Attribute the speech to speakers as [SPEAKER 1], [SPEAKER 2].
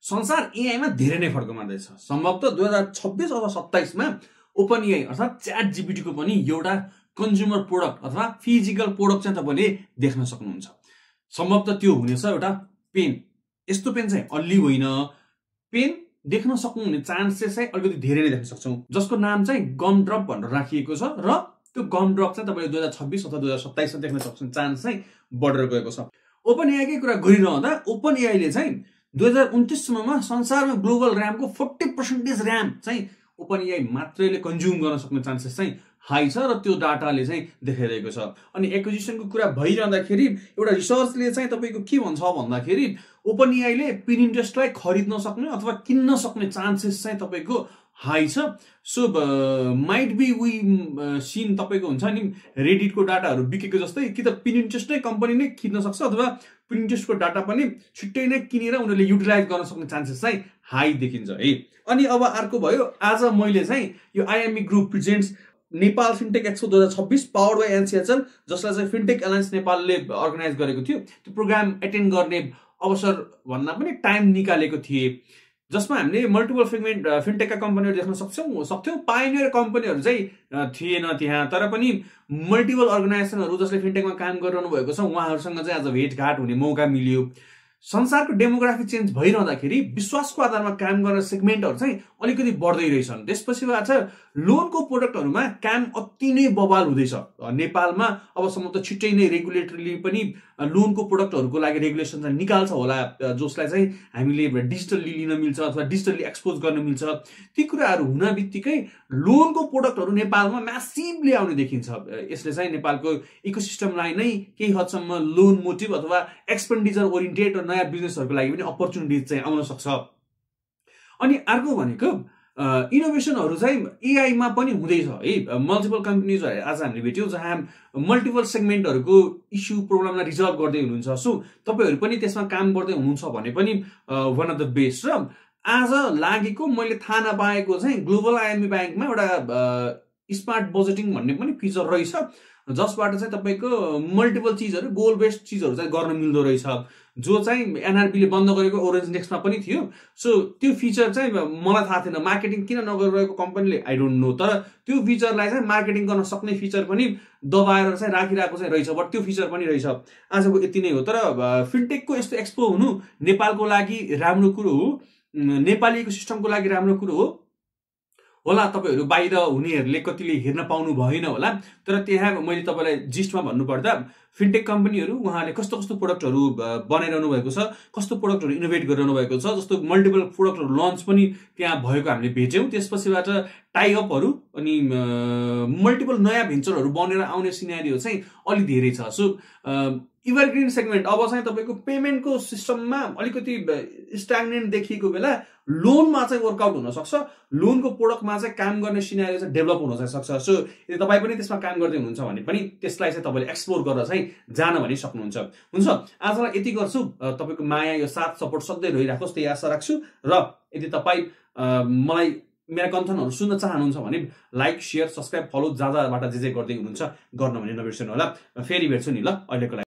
[SPEAKER 1] संसार एआईमा धेरै नै फर्क मार्दैछ। सम्भवतः 2026 अथवा 27 मा ओपन एआई अर्थात् च्याट जीपीटी को पनि एउटा कन्ज्युमर प्रोडक्ट अथवा फिजिकल प्रोडक्ट चाहिँ तपाईले देख्न सक्नुहुन्छ। सम्भवतः त्यो हुनेछ एउटा पेन। यस्तो पेन चाहिँ अलि होइन, पेन देख्न सक्नुहुने चान्सेस चाहिँ अलिकति धेरै नै देख्न सक्छौं, जसको नाम चाहिँ गम ड्रप भनेर राखिएको छ र त्यो गम ड्रप चाहिँ तपाईले 2026 अथवा 2027 मा देख्न सक्नुहुन्छ। चान्स चाहिँ बढेर गएको छ। ओपन एआई कै कुरा गरिरहँदा ओपन एआई ले चाहिँ 2029 सम्ममा संसारमा ग्लोबल र्यामको 40% र्याम चाहिँ ओपन एआई मात्रैले कन्ज्युम गर्न सक्ने चान्सेस चाहिँ हाई छ र त्यो डाटाले चाहिँ देखाइरहेको छ। अनि एक्विजिसनको कुरा भइरहँदाखेरि एउटा रिसर्चले चाहिँ तपाईको के भन्छ भन्दाखेरि ओपन एआई ले पिनिन्ट्रेस्टलाई खरिद्न सक्ने अथवा किन्न सक्ने चान्सेस चाहिँ तपाईको हाई छ। So might be we seen तपाईको हुन्छ नि रेडिटको डाटाहरु बिकेको जस्तै कि त पिनिन्ट्रेस्ट नै कम्पनी नै किन्न सक्छ अथवा पिनिन्ट्रेस्टको डाटा पनि छिट्टै नै किनेर उनीहरुले युटिलाइज गर्न सक्ने चान्सेस चाहिँ हाई देखिन्छ है। अनि अब अर्को भयो, आज मैले चाहिँ यो IME group presents Nepal fintech expo 2026 powered by NCHL, जसलाई चाहिँ फिनटेक एलायन्स नेपालले अर्गनाइज गरेको थियो, त्यो प्रोग्राम एटेन्ड गर्ने अवसर भन्दा पनि टाइम निकालेको थिए, जसमा हामीले मल्टिपल फिनटेकका कम्पनीहरु देख्न सक्थ्यौं। पायोनियर कम्पनीहरु चाहिँ थिएन त्यहाँ, तर पनि मल्टिपल अर्गनाइजेसनहरु जसले फिनटेकमा काम गरिरहनु भएको छ उहाँहरुसँग चाहिँ आज भेटघाट हुने मौका मिल्यो। संसारको डेमोग्राफी चेन्ज भइरहँदाखेरि विश्वासको आधारमा काम गर्ने सेगमेन्टहरु चाहिँ अलिकति बढ्दै रहेछन्। त्यसपछि आज लोनको प्रोडक्टहरुमा काम अति नै बवाल हुँदैछ। नेपालमा अबसम्म त छिट्टै नै रेगुलेटरले पनि लोनको प्रोडक्टहरुको लागि रेगुलेसन चाहिँ निकाल्छ होला, जसलाई चाहिँ हामीले डिजिटल्ली लिन मिल्छ अथवा डिजिटल्ली एक्सपोज गर्न मिल्छ। ती कुराहरु हुन बित्तिकै लोनको प्रोडक्टहरु नेपालमा म्यासिभली आउने देखिन्छ। यसले चाहिँ नेपालको इकोसिस्टमलाई नै केही हदसम्म लोन मोटिभ अथवा एक्सपेन्डिचर ओरिएन्टेड र नयाँ बिजनेसहरुको लागि पनि अपर्चुनिटी चाहिँ आउन सक्छ। अनि अर्को भनेको इनोभेसनहरु चाहिँ एआई मा पनि हुँदैछ है। मल्टिपल कम्पनीज आज हामीले भेट्यौं जहाँ मल्टिपल सेगमेन्टहरुको इस्यु प्रोब्लमलाई रिजल्भ गर्दै हुनुहुन्छ। सो तपाईहरु पनि त्यसमा काम गर्दै हुनुहुन्छ भने पनि वान अफ द बेस्ट। र आज लागेको मैले थाहा नपाएको चाहिँ ग्लोबल आईएमई बैंकमा एउटा स्मार्ट बजेटिङ भन्ने पनि फिचर रहेछ, जसबाट चाहिँ तपाईको मल्टिपल चीजहरु गोल बेस्ड चीजहरु चाहिँ गर्न मिल्दो रहेछ, जो चाहिँ एनआरबी ले बन्द गरेको ओरेन्ज नेक्स्टमा पनि थियो। सो त्यो फिचर चाहिँ मलाई थाहा थिएन, मार्केटिङ किन नगरिरहेको कम्पनीले आई डोन्ट नो, तर त्यो फिचरलाई चाहिँ मार्केटिङ गर्न सक्ने फिचर पनि दबाएर चाहिँ राखिरहेको चाहिँ रहेछ, बट त्यो फिचर पनि रहेछ। आजको यति नै हो। तर फिनटेकको यस्तो एक्सपो हुनु नेपालको लागि राम्रो कुरो हो, नेपाली इकोसिस्टमको लागि राम्रो कुरो हो होला। तपाईहरु बाहिर हुनेहरुले कतिले हेर्न पाउनु भएन होला, तर त्यहाँ मैले तपाईलाई जिस्टमा भन्नु पर्दा फिनटेक कम्पनीहरु उहाँले कस्तो कस्तो प्रोडक्टहरु बनाइरहनु भएको छ, कस्तो प्रोडक्टहरु इनोभेट गरिरहनु भएको छ, जस्तो मल्टिपल प्रोडक्टहरु लन्च पनि त्यहाँ भएको हामीले भेट्यौं। त्यसपछिबाट टाइ अपहरु अनि मल्टिपल नयाँ भेन्चरहरु बनेर आउने सिनेरियो चाहिँ अलि धेरै छ। सो एभरग्रीन सेगमेन्ट अब चाहिँ तपाईको पेमेन्टको सिस्टममा अलिकति स्ट्याग्नेन्ट देखिएको बेला लोनमा चाहिँ वर्कआउट हुन सक्छ, लोनको प्रोडक्टमा चाहिँ काम गर्ने सिनेरियो चाहिँ डेभलप हुन चाहिँ सक्छ। सो यदि तपाई पनि त्यसमा काम गर्दै हुनुहुन्छ भने पनि त्यसलाई चाहिँ तपाईले एक्सप्लोर गरेर चाहिँ जान भनि सक्नुहुन्छ। हुन्छ, आजलाई यति गर्छु। तपाईको माया यो साथ सपोर्ट सधैं रहिराखोस् त्यही आशा राख्छु। र यदि तपाई मलाई मेरा कन्टेन्टहरु सुन्न चाहनुहुन्छ भने लाइक शेयर सब्स्क्राइब फलो जहाँबाट जे गर्दै हुनुहुन्छ गर्न भने नबिर्सनु होला। फेरि भेट्छु नि ल। अहिलेको लागि